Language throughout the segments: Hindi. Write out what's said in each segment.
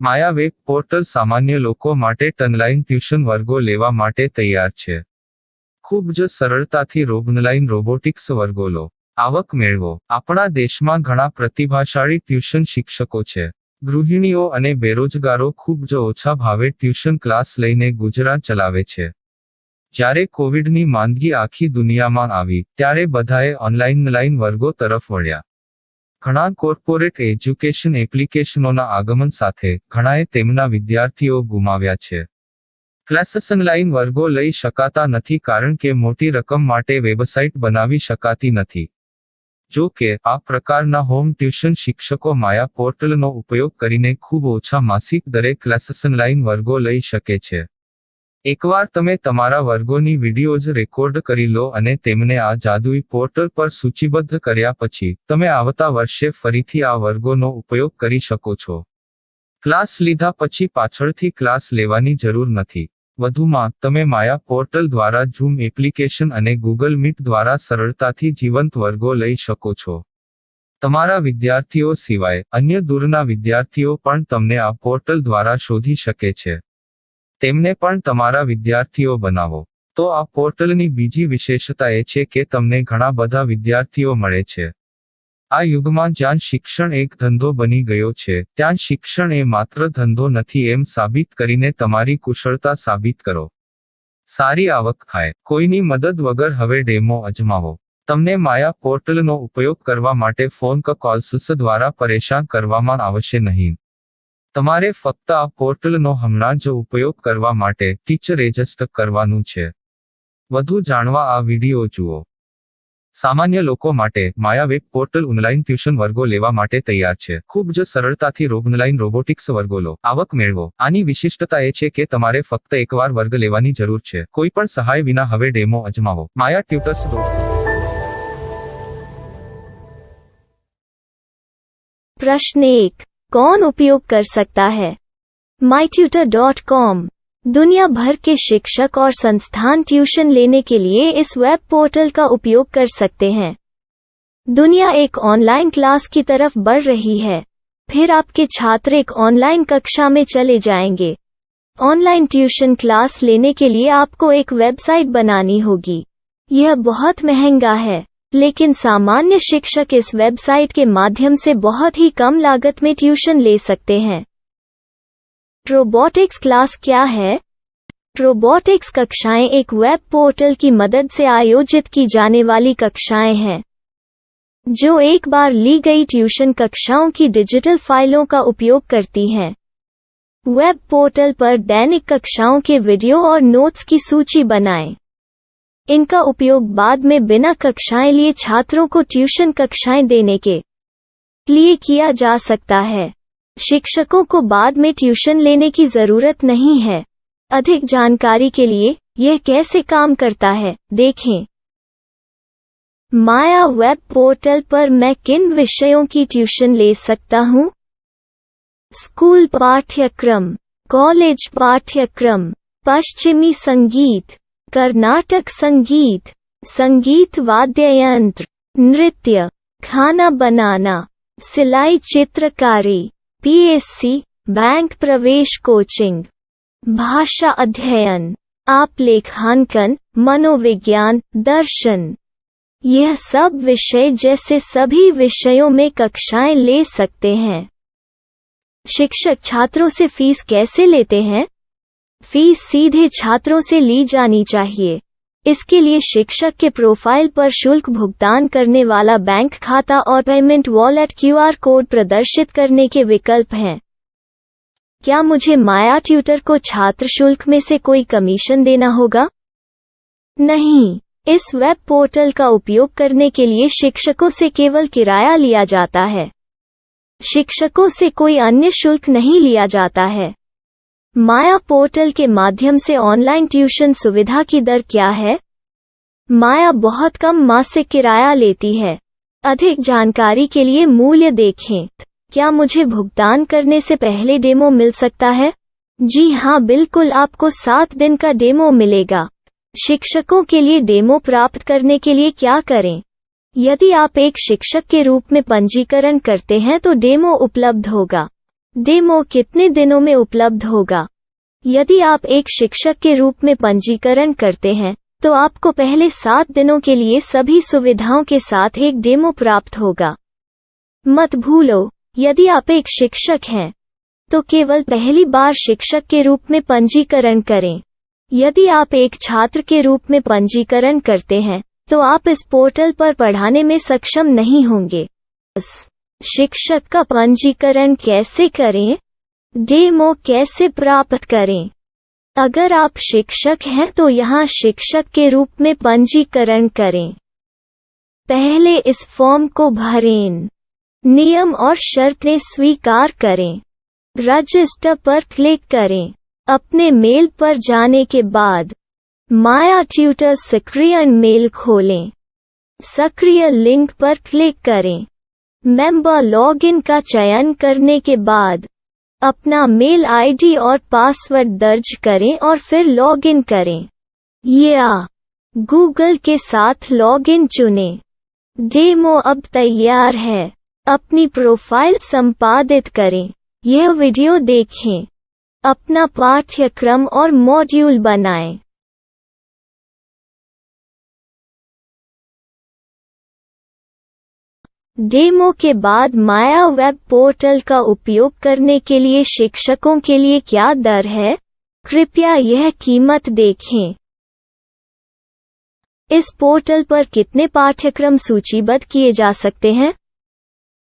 માયા વેબ પોર્ટલ સામાન્ય લોકો માટે ઓનલાઈન ટ્યુશન વર્ગો લેવા માટે તૈયાર છે. ખૂબ જ સરળતાથી ઓનલાઈન રોબોટિક્સ વર્ગો લો, આવક મેળવો. આપણા દેશમાં ઘણા પ્રતિભાશાળી ટ્યુશન શિક્ષકો છે. ગૃહિણીઓ અને બેરોજગારો ખૂબ જ ઓછા ભાવે ટ્યુશન ક્લાસ લઈને ગુજરાન ચલાવે છે. જ્યારે કોવિડની માંદગી આખી દુનિયામાં આવી ત્યારે બધાએ ઓનલાઈન વર્ગો તરફ વળ્યા. ઘણા કોર્પોરેટ એજ્યુકેશન એપ્લિકેશનોના આગમન સાથે ઘણાએ તેમના વિદ્યાર્થીઓ ગુમાવ્યા છે. ક્લાસીસ ઓનલાઈન વર્ગો લઈ શકાતા નથી કારણ કે મોટી રકમ માટે વેબસાઇટ બનાવી શકાતી નથી. જો કે આ પ્રકારના હોમ ટ્યુશન શિક્ષકો માયા પોર્ટલનો ઉપયોગ કરીને ખૂબ ઓછા માસિક દરે ક્લાસીસ ઓનલાઈન વર્ગો લઈ શકે છે. એકવાર તમે તમારા વર્ગોની વિડીયોઝ રેકોર્ડ કરી લો અને તેમને આ જાદુઈ પોર્ટલ પર સૂચિબદ્ધ કર્યા પછી તમે આવતા વર્ષે ફરીથી આ વર્ગોનો ઉપયોગ કરી શકો છો. ક્લાસ લીધા પછી પાછળથી ક્લાસ લેવાની જરૂર નથી. વધુમાં તમે માયા પોર્ટલ દ્વારા ઝૂમ એપ્લિકેશન અને ગૂગલ મીટ દ્વારા સરળતાથી જીવંત વર્ગો લઈ શકો છો. તમારા વિદ્યાર્થીઓ સિવાય અન્ય દૂરના વિદ્યાર્થીઓ પણ તમને આ પોર્ટલ દ્વારા શોધી શકે છે. તેમને પણ તમારા વિદ્યાર્થીઓ બનાવો. તો આ પોર્ટલની બીજી વિશેષતા એ છે કે તમને ઘણા બધા વિદ્યાર્થીઓ મળે છે. આ યુગમાં જ્યાં શિક્ષણ એક ધંધો બની ગયો છે ત્યાં શિક્ષણ એ માત્ર ધંધો નથી એમ સાબિત કરીને તમારી કુશળતા સાબિત કરો. સારી આવક થાય. કોઈની મદદ વગર હવે ડેમો અજમાવો. તમને માયા પોર્ટલનો ઉપયોગ કરવા માટે ફોન કોલ્સ દ્વારા પરેશાન કરવામાં આવશે નહીં. તમારે ફક્ત આ પોર્ટલનો હમણાં જ ઉપયોગ કરવા માટે ટીચર રજિસ્ટર કરવાનું છે. વધુ જાણવા આ વિડિયો જુઓ. સામાન્ય લોકો માટે માયા વેબ પોર્ટલ ઓનલાઈન ટ્યુશન વર્ગો લેવા માટે તૈયાર છે. ખૂબ જ સરળતાથી ઓનલાઈન રોબોટિક્સ વર્ગો લો, આવક મેળવો. આની વિશિષ્ટતા એ છે કે તમારે ફક્ત એકવાર વર્ગ લેવાની જરૂર છે. કોઈ પણ સહાય વિના હવે ડેમો અજમાવો. માયા ટ્યુટર્સ. प्रश्न 1. कौन उपयोग कर सकता है? mytutor.com दुनिया भर के शिक्षक और संस्थान ट्यूशन लेने के लिए इस वेब पोर्टल का उपयोग कर सकते हैं. दुनिया एक ऑनलाइन क्लास की तरफ बढ़ रही है. फिर आपके छात्र एक ऑनलाइन कक्षा में चले जाएंगे. ऑनलाइन ट्यूशन क्लास लेने के लिए आपको एक वेबसाइट बनानी होगी. यह बहुत महंगा है, लेकिन सामान्य शिक्षक इस वेबसाइट के माध्यम से बहुत ही कम लागत में ट्यूशन ले सकते हैं. रोबोटिक्स क्लास क्या है? रोबोटिक्स कक्षाएं एक वेब पोर्टल की मदद से आयोजित की जाने वाली कक्षाएं हैं, जो एक बार ली गई ट्यूशन कक्षाओं की डिजिटल फाइलों का उपयोग करती हैं. वेब पोर्टल पर दैनिक कक्षाओं के वीडियो और नोट्स की सूची बनाएं. इनका उपयोग बाद में बिना कक्षाएं लिए छात्रों को ट्यूशन कक्षाएं देने के लिए किया जा सकता है. शिक्षकों को बाद में ट्यूशन लेने की जरूरत नहीं है. अधिक जानकारी के लिए यह कैसे काम करता है देखें. माया वेब पोर्टल पर मैं किन विषयों की ट्यूशन ले सकता हूँ? स्कूल पाठ्यक्रम, कॉलेज पाठ्यक्रम, पश्चिमी संगीत, कर्नाटक संगीत, संगीत वाद्य यंत्र, नृत्य, खाना बनाना, सिलाई चित्रकारी, पीएससी, बैंक प्रवेश कोचिंग, भाषा अध्ययन, आलेखांकन, मनोविज्ञान, दर्शन. यह सब विषय जैसे सभी विषयों में कक्षाएं ले सकते हैं. शिक्षक छात्रों से फीस कैसे लेते हैं? फीस सीधे छात्रों से ली जानी चाहिए. इसके लिए शिक्षक के प्रोफाइल पर शुल्क भुगतान करने वाला बैंक खाता और पेमेंट वॉलेट क्यूआर कोड प्रदर्शित करने के विकल्प हैं. क्या मुझे माया ट्यूटर को छात्र शुल्क में से कोई कमीशन देना होगा? नहीं. इस वेब पोर्टल का उपयोग करने के लिए शिक्षकों से केवल किराया लिया जाता है. शिक्षकों से कोई अन्य शुल्क नहीं लिया जाता है. माया पोर्टल के माध्यम से ऑनलाइन ट्यूशन सुविधा की दर क्या है? माया बहुत कम मासिक किराया लेती है. अधिक जानकारी के लिए मूल्य देखें. क्या मुझे भुगतान करने से पहले डेमो मिल सकता है? जी हाँ, बिल्कुल. आपको 7 दिन का डेमो मिलेगा. शिक्षकों के लिए डेमो प्राप्त करने के लिए क्या करें? यदि आप एक शिक्षक के रूप में पंजीकरण करते हैं तो डेमो उपलब्ध होगा. डेमो कितने दिनों में उपलब्ध होगा? यदि आप एक शिक्षक के रूप में पंजीकरण करते हैं, तो आपको पहले 7 दिनों के लिए सभी सुविधाओं के साथ एक डेमो प्राप्त होगा। मत भूलो, यदि आप एक शिक्षक हैं, तो केवल पहली बार शिक्षक के रूप में पंजीकरण करें। यदि आप एक छात्र के रूप में पंजीकरण करते हैं, तो आप इस पोर्टल पर पढ़ाने में सक्षम नहीं होंगे। शिक्षक का पंजीकरण कैसे करें? डेमो कैसे प्राप्त करें? अगर आप शिक्षक हैं तो यहाँ शिक्षक के रूप में पंजीकरण करें। पहले इस फॉर्म को भरें। नियम और शर्तें स्वीकार करें। रजिस्टर पर क्लिक करें। अपने मेल पर जाने के बाद माया ट्यूटर सक्रिय मेल खोलें। सक्रिय लिंक पर क्लिक करें। मेंबर लॉगिन का चयन करने के बाद अपना मेल आईडी और पासवर्ड दर्ज करें और फिर लॉगिन करें या गूगल के साथ लॉगिन चुनें। डेमो अब तैयार है। अपनी प्रोफाइल संपादित करें। यह वीडियो देखें। अपना पाठ्यक्रम और मॉड्यूल बनाएं। डेमो के बाद माया वेब पोर्टल का उपयोग करने के लिए शिक्षकों के लिए क्या दर है? कृपया यह कीमत देखें। इस पोर्टल पर कितने पाठ्यक्रम सूचीबद्ध किए जा सकते हैं?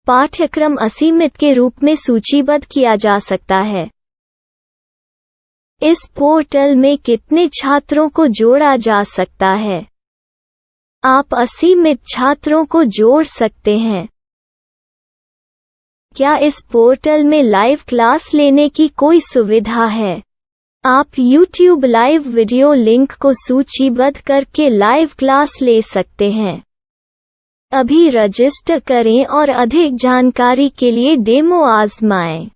पाठ्यक्रम असीमित के रूप में सूचीबद्ध किया जा सकता है। इस पोर्टल में कितने छात्रों को जोड़ा जा सकता है? आप असीमित छात्रों को जोड़ सकते हैं। क्या इस पोर्टल में लाइव क्लास लेने की कोई सुविधा है? आप YouTube लाइव वीडियो लिंक को सूचीबद्ध करके लाइव क्लास ले सकते हैं। अभी रजिस्टर करें और अधिक जानकारी के लिए डेमो आजमाएं।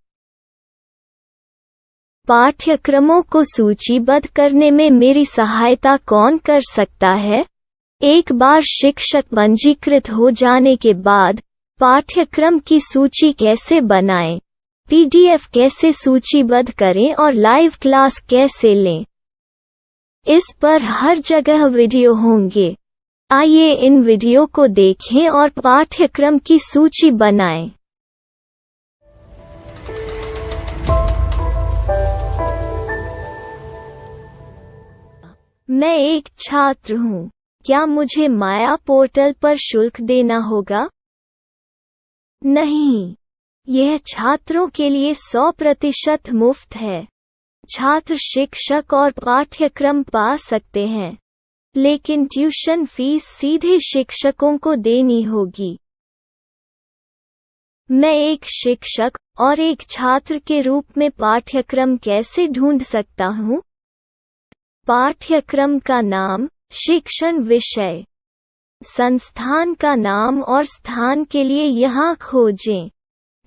पाठ्यक्रमों को सूचीबद्ध करने में मेरी सहायता कौन कर सकता है? एक बार शिक्षक पंजीकृत हो जाने के बाद पाठ्यक्रम की सूची कैसे बनाएं, PDF कैसे सूचीबद्ध करें और लाइव क्लास कैसे लें, इस पर हर जगह वीडियो होंगे। आइए इन वीडियो को देखें और पाठ्यक्रम की सूची बनाएं। मैं एक छात्र हूँ। क्या मुझे माया पोर्टल पर शुल्क देना होगा? नहीं, यह छात्रों के लिए 100% मुफ्त है। छात्र शिक्षक और पाठ्यक्रम पा सकते हैं, लेकिन ट्यूशन फीस सीधे शिक्षकों को देनी होगी। मैं एक शिक्षक और एक छात्र के रूप में पाठ्यक्रम कैसे ढूंढ सकता हूँ? पाठ्यक्रम का नाम, शिक्षण विषय, संस्थान का नाम और स्थान के लिए यहाँ खोजें।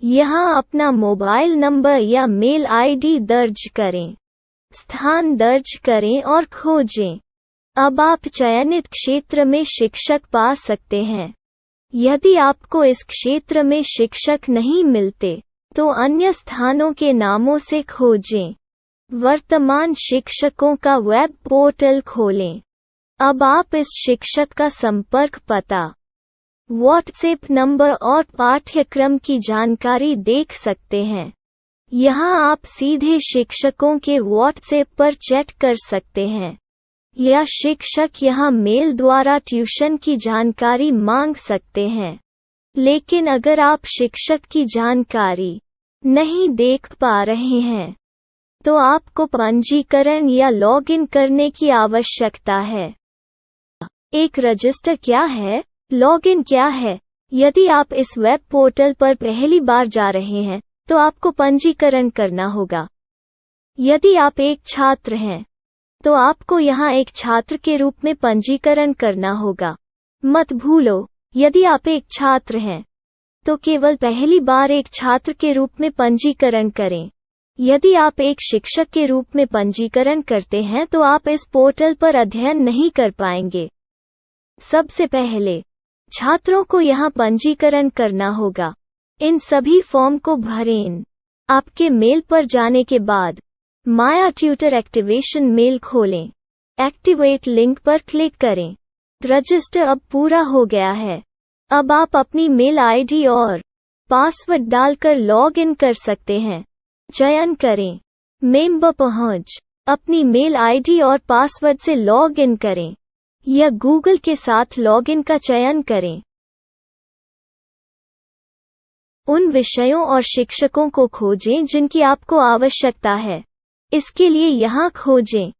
यहाँ अपना मोबाइल नंबर या मेल आईडी दर्ज करें। स्थान दर्ज करें और खोजें। अब आप चयनित क्षेत्र में शिक्षक पा सकते हैं। यदि आपको इस क्षेत्र में शिक्षक नहीं मिलते, तो अन्य स्थानों के नामों से खोजें। वर्तमान शिक्षकों का वेब पोर्टल खोलें। अब आप इस शिक्षक का संपर्क पता, व्हाट्सएप नंबर और पाठ्यक्रम की जानकारी देख सकते हैं। यहाँ आप सीधे शिक्षकों के व्हाट्सएप पर चैट कर सकते हैं, या शिक्षक यहाँ मेल द्वारा ट्यूशन की जानकारी मांग सकते हैं। लेकिन अगर आप शिक्षक की जानकारी नहीं देख पा रहे हैं, तो आपको पंजीकरण या लॉगिन करने की आवश्यकता है। एक रजिस्टर क्या है? लॉगिन क्या है? यदि आप इस वेब पोर्टल पर पहली बार जा रहे हैं, तो आपको पंजीकरण करना होगा। यदि आप एक छात्र हैं, तो आपको यहाँ एक छात्र के रूप में पंजीकरण करना होगा। मत भूलो, यदि आप एक छात्र हैं, तो केवल पहली बार एक छात्र के रूप में पंजीकरण करें। यदि आप एक शिक्षक के रूप में पंजीकरण करते हैं तो आप इस पोर्टल पर अध्ययन नहीं कर पाएंगे। सबसे पहले छात्रों को यहाँ पंजीकरण करना होगा। इन सभी फॉर्म को भरें। आपके मेल पर जाने के बाद माया ट्यूटर एक्टिवेशन मेल खोलें। एक्टिवेट लिंक पर क्लिक करें। रजिस्टर अब पूरा हो गया है। अब आप अपनी मेल आईडी और पासवर्ड डालकर लॉग इन कर सकते हैं। चयन करें मेंबर पहुंच। अपनी मेल आईडी और पासवर्ड से लॉग इन करें या गूगल के साथ लॉग इन का चयन करें। उन विषयों और शिक्षकों को खोजें जिनकी आपको आवश्यकता है। इसके लिए यहाँ खोजें।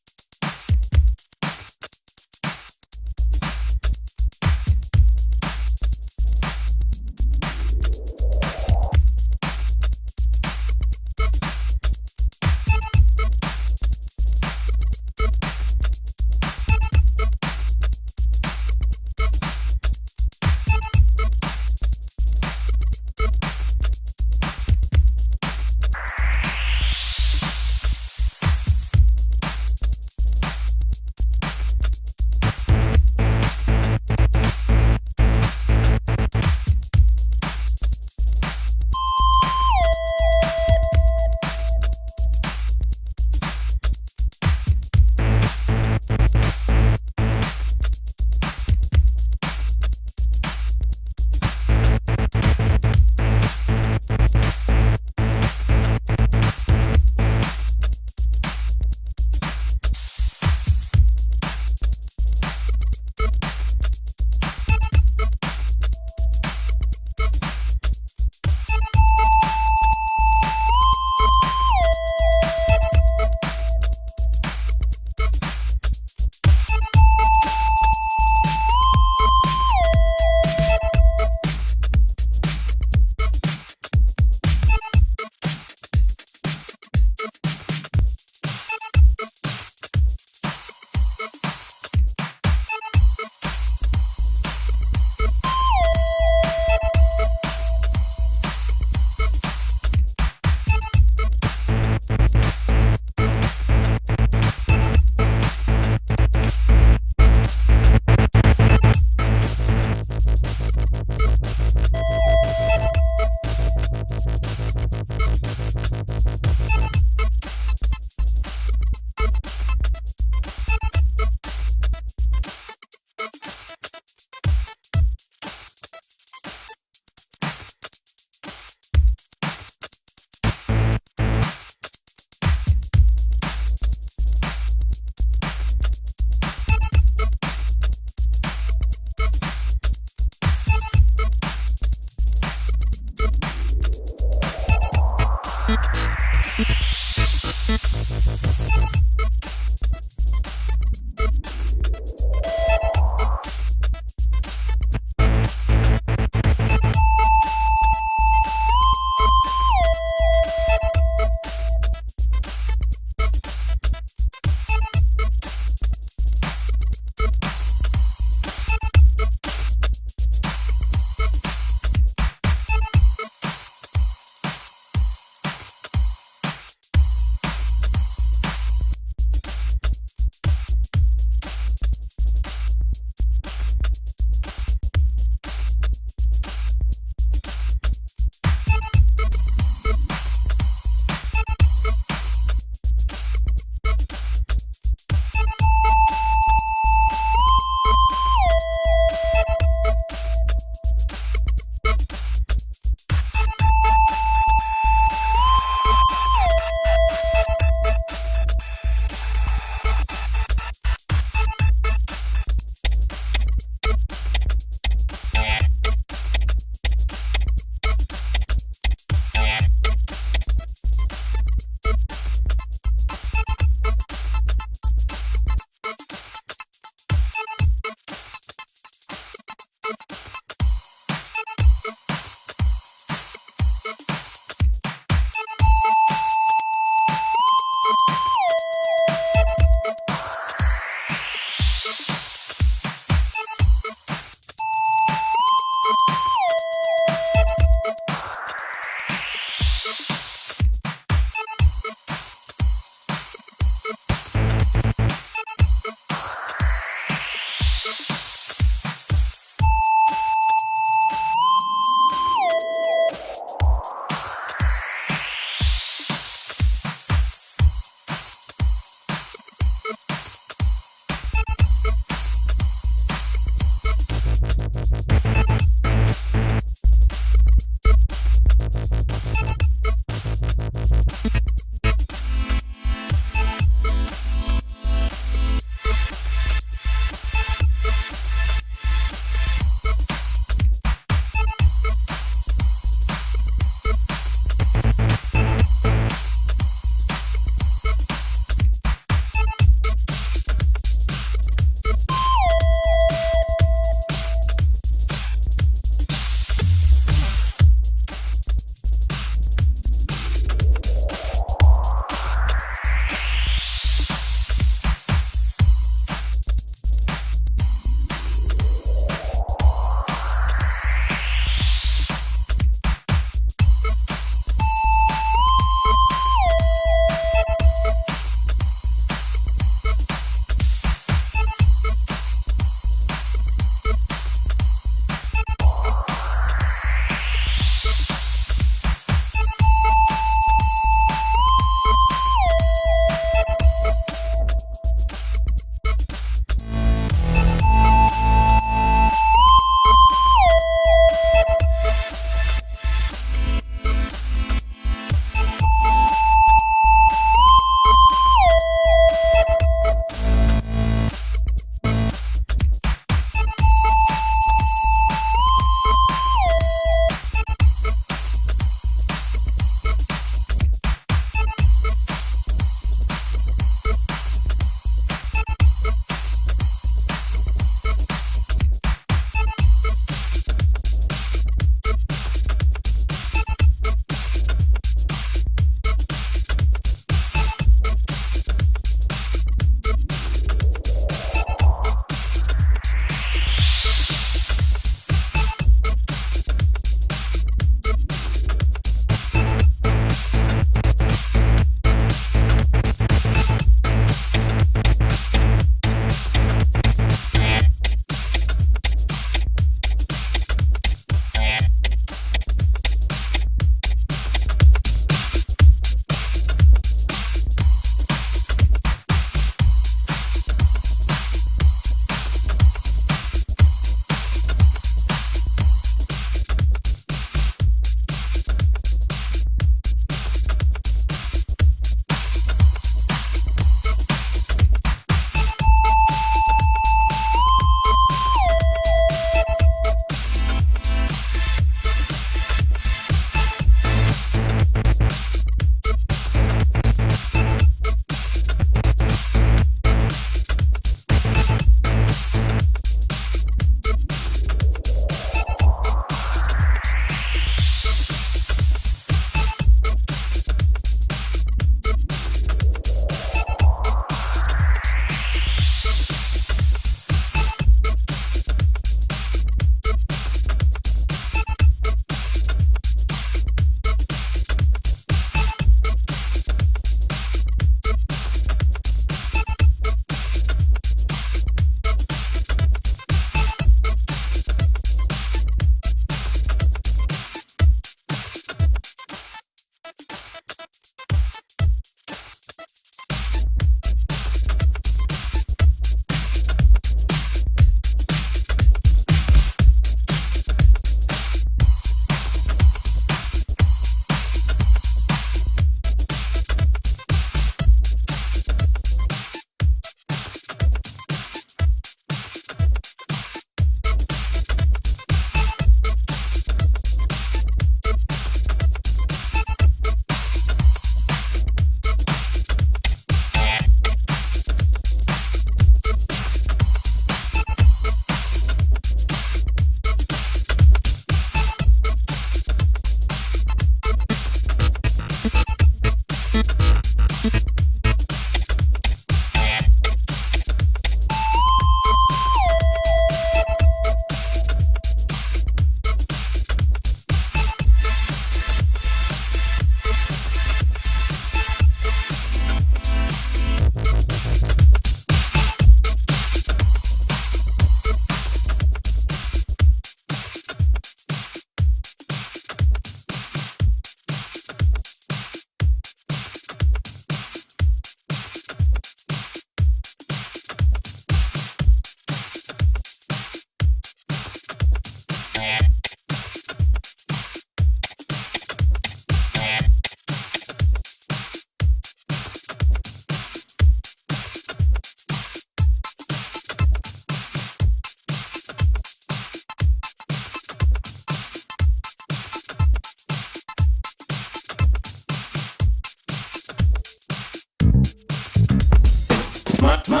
My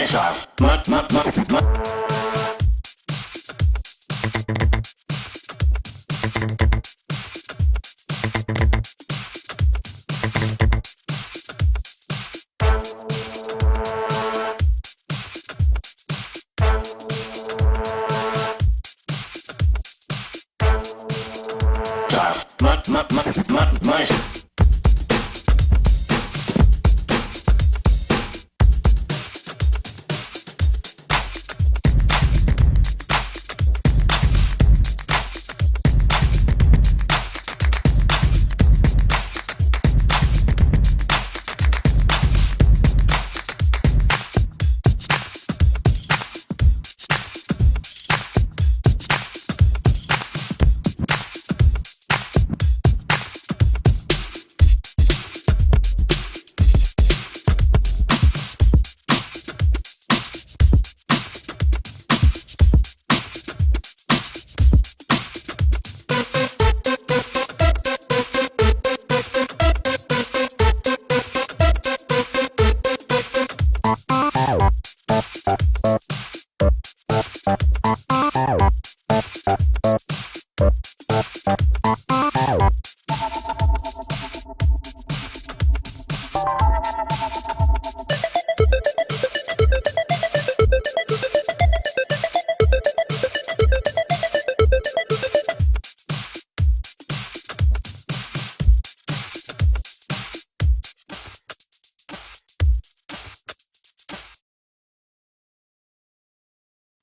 style. My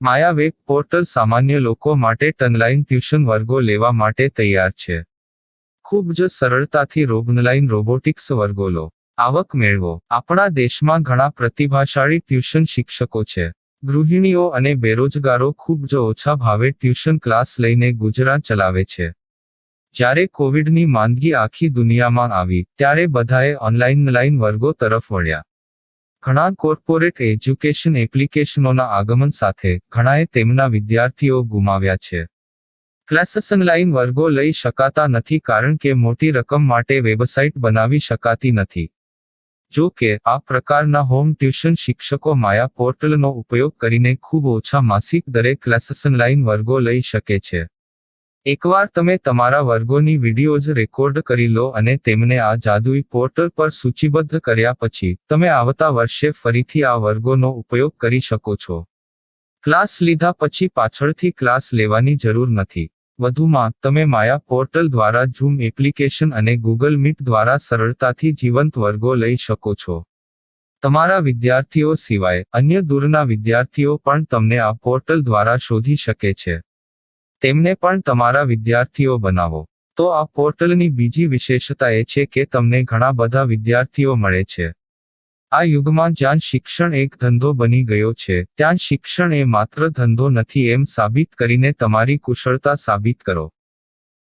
Maya web portal સામાન્ય લોકો માટે ઓનલાઈન ટ્યુશન વર્ગો લેવા માટે તૈયાર છે. ખૂબ જ સરળતાથી ઓનલાઈન રોબોટિક્સ વર્ગો લો. આવક મેળવો. આપણા દેશમાં ઘણા પ્રતિભાશાળી ટ્યુશન શિક્ષકો છે. ગૃહિણીઓ અને બેરોજગારો ખૂબ જ ઓછા ભાવે ટ્યુશન ક્લાસ લઈને ગુજરાન ચલાવે છે. જ્યારે કોવિડની માંદગી આખી દુનિયામાં આવી ત્યારે બધાએ ઓનલાઈન વર્ગો તરફ વળ્યા. ઘણા કોર્પોરેટ એજ્યુકેશન એપ્લિકેશનોના આગમન સાથે ઘણાએ તેમના વિદ્યાર્થીઓ ગુમાવ્યા છે. ક્લાસીસ ઓનલાઈન વર્ગો લઈ શકાતા નથી કારણ કે મોટી રકમ માટે વેબસાઇટ બનાવી શકાતી નથી. જો કે આ પ્રકારના હોમ ટ્યુશન શિક્ષકો માયા પોર્ટલનો ઉપયોગ કરીને ખૂબ ઓછા માસિક દરે ક્લાસીસ ઓનલાઈન વર્ગો લઈ શકે છે. એકવાર તમે તમારા વર્ગોની વિડીયોઝ રેકોર્ડ કરી લો અને તેમને આ જાદુઈ પોર્ટલ પર સૂચિબદ્ધ કર્યા પછી તમે આવતા વર્ષે ફરીથી આ વર્ગોનો ઉપયોગ કરી શકો છો. ક્લાસ લીધા પછી પાછળથી ક્લાસ લેવાની જરૂર નથી. વધુમાં તમે માયા પોર્ટલ દ્વારા ઝૂમ એપ્લિકેશન અને ગૂગલ મીટ દ્વારા સરળતાથી જીવંત વર્ગો લઈ શકો છો. તમારા વિદ્યાર્થીઓ સિવાય અન્ય દૂરના વિદ્યાર્થીઓ પણ તમને આ પોર્ટલ દ્વારા શોધી શકે છે. તેમને પણ તમારા વિદ્યાર્થીઓ બનાવો. તો આ પોર્ટલની બીજી વિશેષતા એ છે કે તમને ઘણા બધા વિદ્યાર્થીઓ મળે છે. આ યુગમાં જ્યાં શિક્ષણ એક ધંધો બની ગયો છે ત્યાં શિક્ષણ એ માત્ર ધંધો નથી એમ સાબિત કરીને તમારી કુશળતા સાબિત કરો.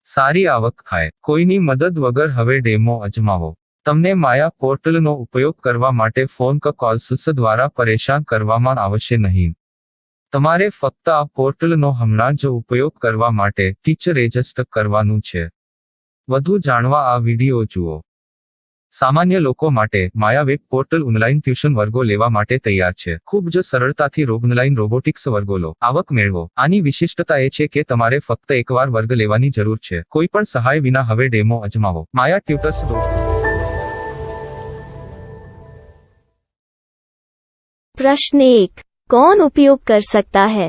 સારી આવક થાય. કોઈની મદદ વગર હવે ડેમો અજમાવો. તમને માયા પોર્ટલનો ઉપયોગ કરવા માટે ફોન કે કોલ્સ દ્વારા પરેશાન કરવામાં આવશે નહીં. તમારે ફક્ત આ પોર્ટલનો હમણાં જ ઉપયોગ કરવા માટે ટીચર રજિસ્ટર કરવાનું છે. વધુ જાણવા આ વિડિયો જુઓ. સામાન્ય લોકો માટે માયા વેબ પોર્ટલ ઓનલાઈન ટ્યુશન વર્ગો લેવા માટે તૈયાર છે. ખૂબ જ સરળતાથી ઓનલાઈન રોબોટિક્સ વર્ગો લો. આવક મેળવો. આની વિશિષ્ટતા એ છે કે તમારે ફક્ત એકવાર વર્ગ લેવાની જરૂર છે. કોઈ પણ સહાય વિના હવે ડેમો અજમાવો. માયા ટ્યુટર્સ. प्रश्न 1. कौन उपयोग कर सकता है?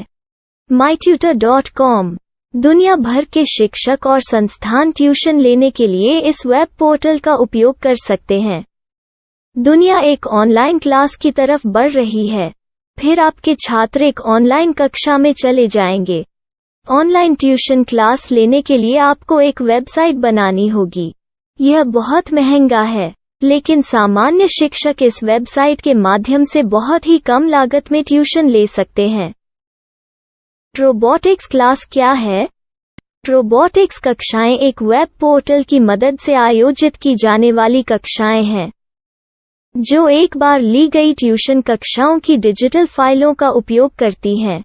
mytutor.com दुनिया भर के शिक्षक और संस्थान ट्यूशन लेने के लिए इस वेब पोर्टल का उपयोग कर सकते हैं. दुनिया एक ऑनलाइन क्लास की तरफ बढ़ रही है. फिर आपके छात्र एक ऑनलाइन कक्षा में चले जाएंगे. ऑनलाइन ट्यूशन क्लास लेने के लिए आपको एक वेबसाइट बनानी होगी. यह बहुत महंगा है, लेकिन सामान्य शिक्षक इस वेबसाइट के माध्यम से बहुत ही कम लागत में ट्यूशन ले सकते हैं. रोबोटिक्स क्लास क्या है? रोबोटिक्स कक्षाएं एक वेब पोर्टल की मदद से आयोजित की जाने वाली कक्षाएं हैं, जो एक बार ली गई ट्यूशन कक्षाओं की डिजिटल फाइलों का उपयोग करती हैं.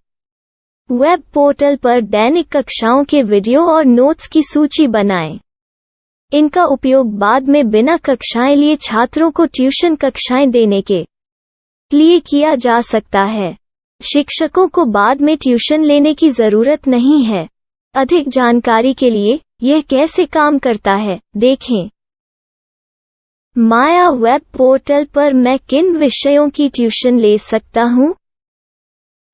वेब पोर्टल पर दैनिक कक्षाओं के वीडियो और नोट्स की सूची बनाएं. इनका उपयोग बाद में बिना कक्षाएं लिए छात्रों को ट्यूशन कक्षाएं देने के लिए किया जा सकता है। शिक्षकों को बाद में ट्यूशन लेने की जरूरत नहीं है। अधिक जानकारी के लिए यह कैसे काम करता है, देखें। माया वेब पोर्टल पर मैं किन विषयों की ट्यूशन ले सकता हूँ?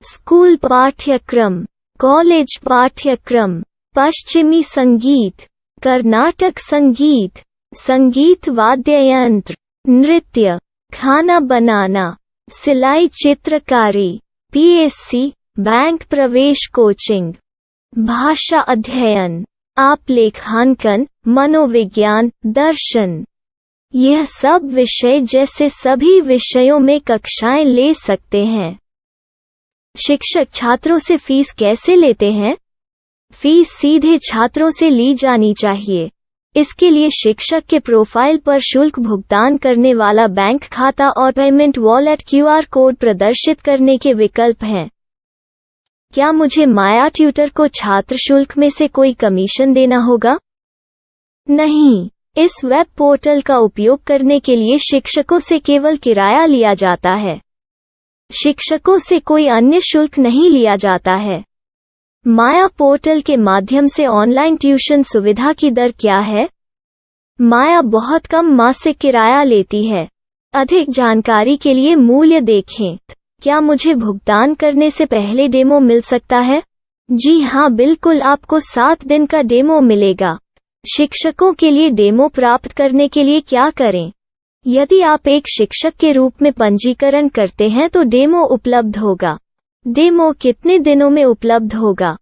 स्कूल पाठ्यक्रम, कॉलेज पाठ्यक्रम, पश्चिमी संगीत, कर्नाटक संगीत, संगीत वाद्य यंत्र, नृत्य, खाना बनाना, सिलाई चित्रकारी, पीएससी, बैंक प्रवेश कोचिंग, भाषा अध्ययन, आप लेखांकन, मनोविज्ञान, दर्शन। यह सब विषय जैसे सभी विषयों में कक्षाएं ले सकते हैं। शिक्षक छात्रों से फीस कैसे लेते हैं? फीस सीधे छात्रों से ली जानी चाहिए। इसके लिए शिक्षक के प्रोफाइल पर शुल्क भुगतान करने वाला बैंक खाता और पेमेंट वॉलेट क्यूआर कोड प्रदर्शित करने के विकल्प हैं। क्या मुझे माया ट्यूटर को छात्र शुल्क में से कोई कमीशन देना होगा? नहीं, इस वेब पोर्टल का उपयोग करने के लिए शिक्षकों से केवल किराया लिया जाता है। शिक्षकों से कोई अन्य शुल्क नहीं लिया जाता है। माया पोर्टल के माध्यम से ऑनलाइन ट्यूशन सुविधा की दर क्या है? माया बहुत कम मासिक किराया लेती है। अधिक जानकारी के लिए मूल्य देखें। क्या मुझे भुगतान करने से पहले डेमो मिल सकता है? जी हाँ, बिल्कुल, आपको 7 दिन का डेमो मिलेगा। शिक्षकों के लिए डेमो प्राप्त करने के लिए क्या करें? यदि आप एक शिक्षक के रूप में पंजीकरण करते हैं तो डेमो उपलब्ध होगा। डेमो कितने दिनों में उपलब्ध होगा?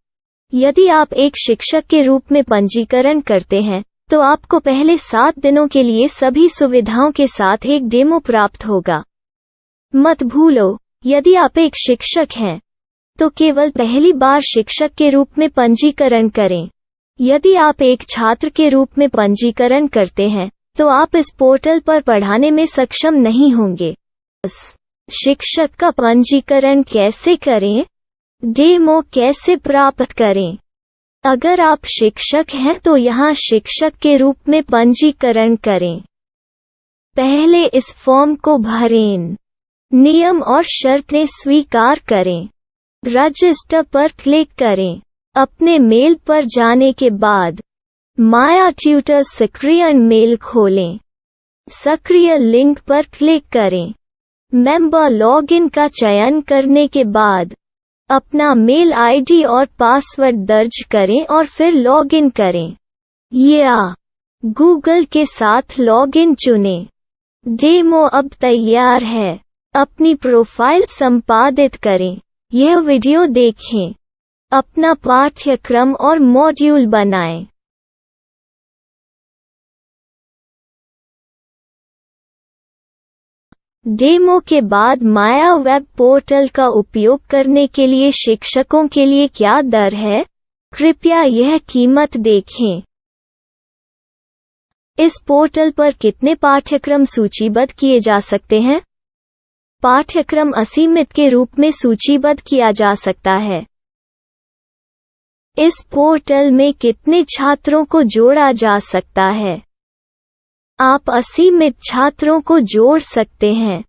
यदि आप एक शिक्षक के रूप में पंजीकरण करते हैं तो आपको पहले 7 दिनों के लिए सभी सुविधाओं के साथ एक डेमो प्राप्त होगा। मत भूलो, यदि आप एक शिक्षक हैं तो केवल पहली बार शिक्षक के रूप में पंजीकरण करें। यदि आप एक छात्र के रूप में पंजीकरण करते हैं तो आप इस पोर्टल पर पढ़ाने में सक्षम नहीं होंगे। शिक्षक का पंजीकरण कैसे करें? डेमो कैसे प्राप्त करें? अगर आप शिक्षक हैं तो यहाँ शिक्षक के रूप में पंजीकरण करें। पहले इस फॉर्म को भरें। नियम और शर्तें स्वीकार करें। रजिस्टर पर क्लिक करें। अपने मेल पर जाने के बाद माया ट्यूटर सक्रिय मेल खोलें। सक्रिय लिंक पर क्लिक करें। मेंबर लॉगिन का चयन करने के बाद अपना मेल आईडी और पासवर्ड दर्ज करें और फिर लॉगिन करें या गूगल के साथ लॉगिन चुनें। डेमो अब तैयार है। अपनी प्रोफाइल संपादित करें। यह वीडियो देखें। अपना पाठ्यक्रम और मॉड्यूल बनाएं। डेमो के बाद माया वेब पोर्टल का उपयोग करने के लिए शिक्षकों के लिए क्या दर है? कृपया यह कीमत देखें। इस पोर्टल पर कितने पाठ्यक्रम सूचीबद्ध किए जा सकते हैं? पाठ्यक्रम असीमित के रूप में सूचीबद्ध किया जा सकता है। इस पोर्टल में कितने छात्रों को जोड़ा जा सकता है? आप असीमित छात्रों को जोड़ सकते हैं।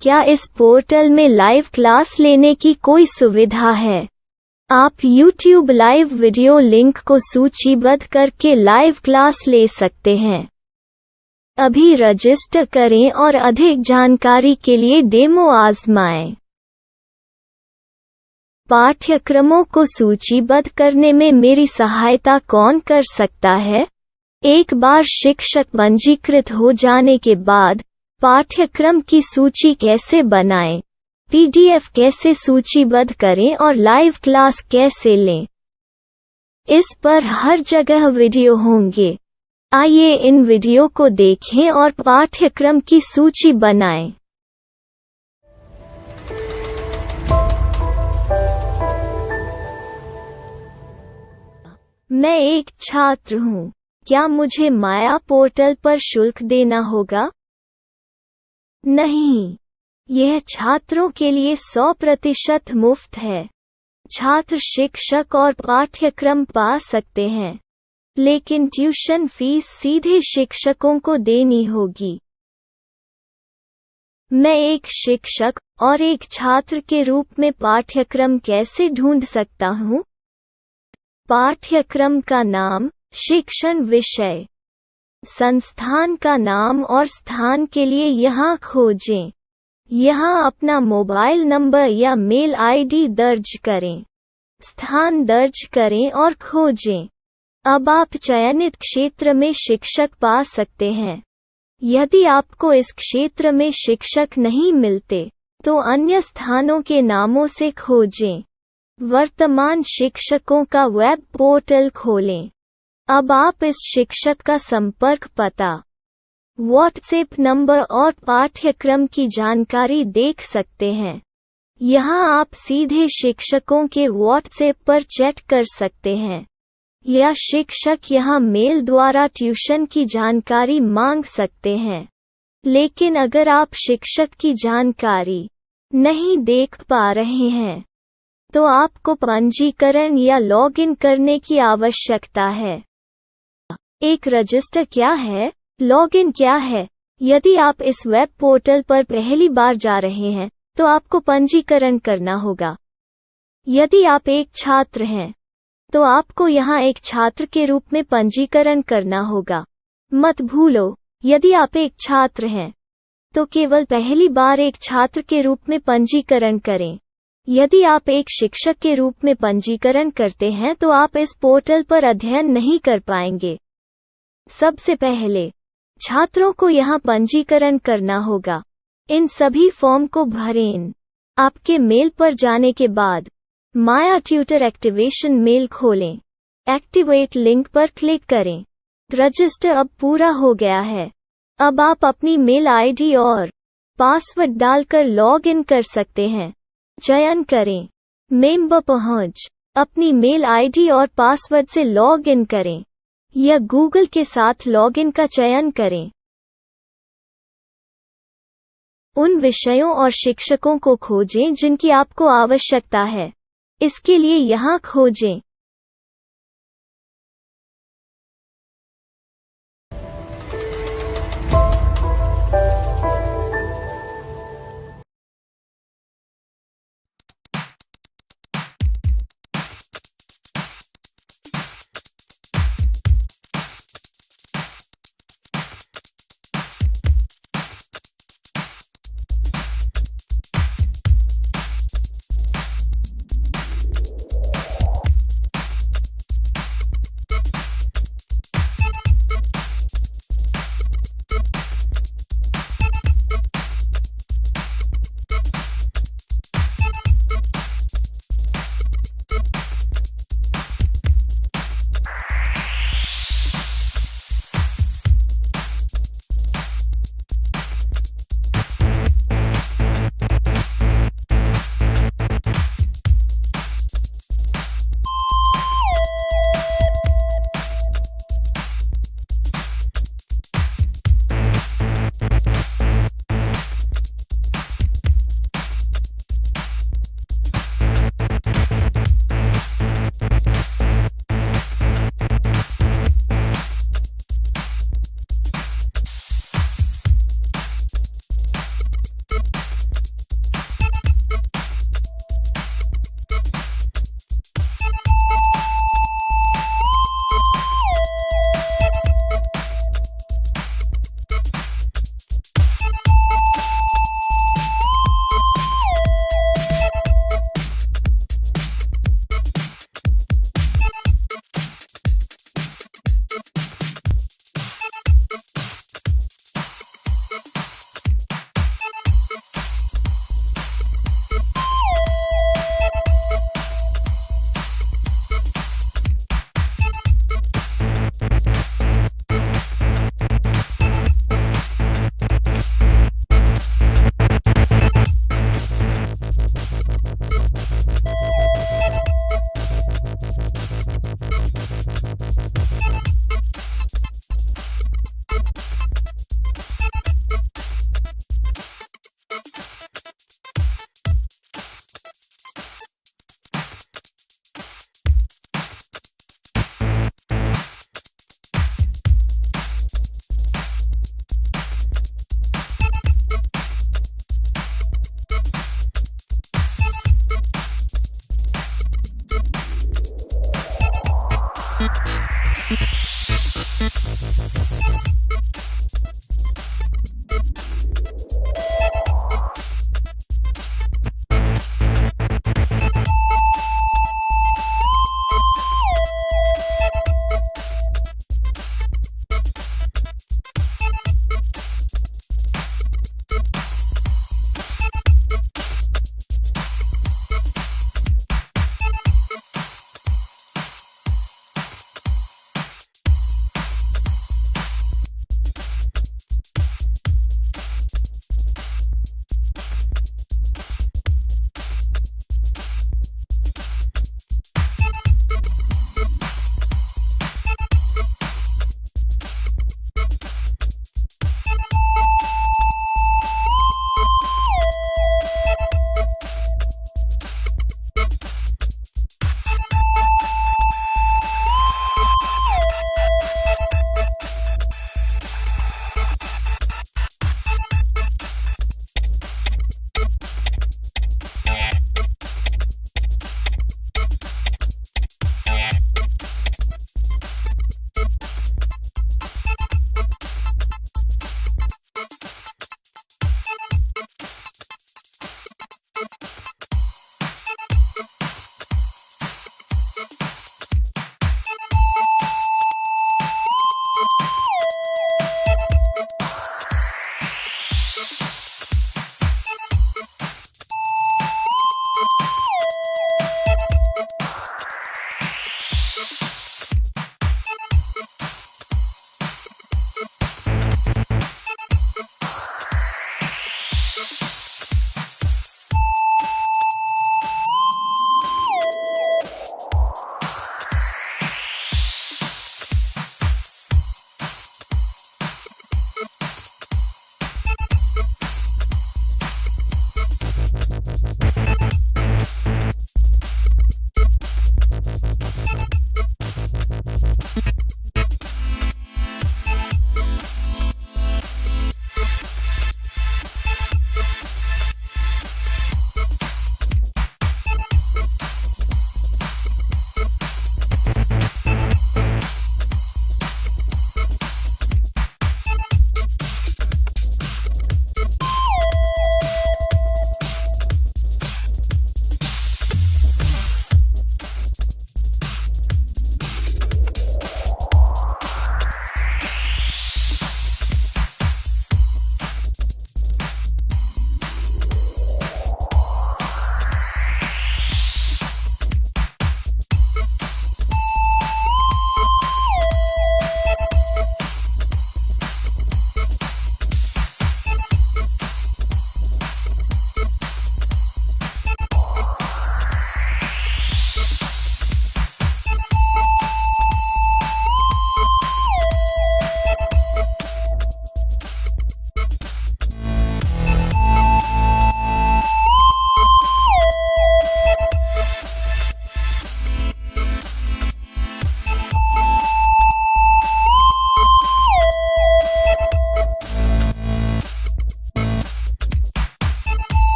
क्या इस पोर्टल में लाइव क्लास लेने की कोई सुविधा है? आप YouTube लाइव वीडियो लिंक को सूचीबद्ध करके लाइव क्लास ले सकते हैं। अभी रजिस्टर करें और अधिक जानकारी के लिए डेमो आजमाएं। पाठ्यक्रमों को सूचीबद्ध करने में मेरी सहायता कौन कर सकता है? एक बार शिक्षक पंजीकृत हो जाने के बाद पाठ्यक्रम की सूची कैसे बनाएं, PDF कैसे सूचीबद्ध करें और लाइव क्लास कैसे लें, इस पर हर जगह वीडियो होंगे। आइए इन वीडियो को देखें और पाठ्यक्रम की सूची बनाएं। मैं एक छात्र हूँ। क्या मुझे माया पोर्टल पर शुल्क देना होगा? नहीं, यह छात्रों के लिए 100% मुफ्त है। छात्र शिक्षक और पाठ्यक्रम पा सकते हैं, लेकिन ट्यूशन फीस सीधे शिक्षकों को देनी होगी। मैं एक शिक्षक और एक छात्र के रूप में पाठ्यक्रम कैसे ढूंढ सकता हूँ? पाठ्यक्रम का नाम, शिक्षण विषय, संस्थान का नाम और स्थान के लिए यहाँ खोजें। यहाँ अपना मोबाइल नंबर या मेल आईडी दर्ज करें। स्थान दर्ज करें और खोजें। अब आप चयनित क्षेत्र में शिक्षक पा सकते हैं। यदि आपको इस क्षेत्र में शिक्षक नहीं मिलते, तो अन्य स्थानों के नामों से खोजें। वर्तमान शिक्षकों का वेब पोर्टल खोलें। अब आप इस शिक्षक का संपर्क पता, व्हाट्सएप नंबर और पाठ्यक्रम की जानकारी देख सकते हैं। यहाँ आप सीधे शिक्षकों के व्हाट्सएप पर चैट कर सकते हैं, या शिक्षक यहाँ मेल द्वारा ट्यूशन की जानकारी मांग सकते हैं। लेकिन अगर आप शिक्षक की जानकारी नहीं देख पा रहे हैं, तो आपको पंजीकरण या लॉगिन करने की आवश्यकता है। एक रजिस्टर क्या है? लॉगिन क्या है? यदि आप इस वेब पोर्टल पर पहली बार जा रहे हैं, तो आपको पंजीकरण करना होगा। यदि आप एक छात्र हैं, तो आपको यहाँ एक छात्र के रूप में पंजीकरण करना होगा। मत भूलो, यदि आप एक छात्र हैं, तो केवल पहली बार एक छात्र के रूप में पंजीकरण करें। यदि आप एक शिक्षक के रूप में पंजीकरण करते हैं, तो आप इस पोर्टल पर अध्ययन नहीं कर पाएंगे। सबसे पहले छात्रों को यहाँ पंजीकरण करना होगा। इन सभी फॉर्म को भरें। आपके मेल पर जाने के बाद माया ट्यूटर एक्टिवेशन मेल खोलें। एक्टिवेट लिंक पर क्लिक करें। रजिस्टर अब पूरा हो गया है। अब आप अपनी मेल आईडी और पासवर्ड डालकर लॉग इन कर सकते हैं। चयन करें मेंबर पहुंच। अपनी मेल आईडी और पासवर्ड से लॉग इन करें, या गूगल के साथ लॉगिन का चयन करें। उन विषयों और शिक्षकों को खोजें जिनकी आपको आवश्यकता है। इसके लिए यहाँ खोजें।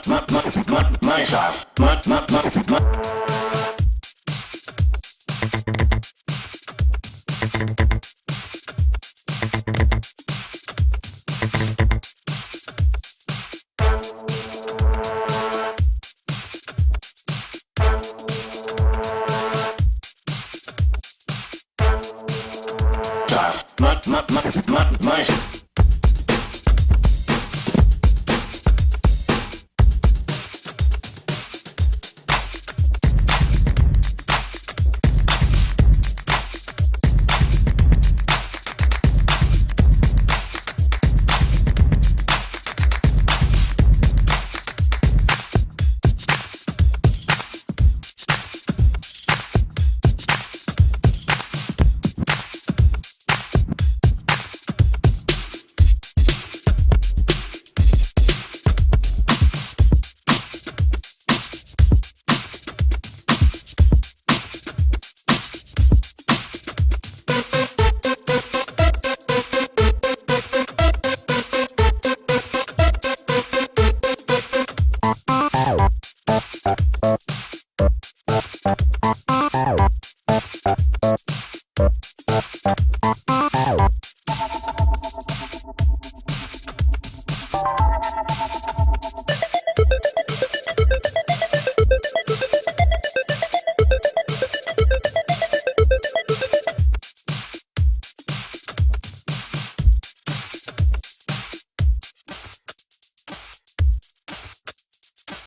myself.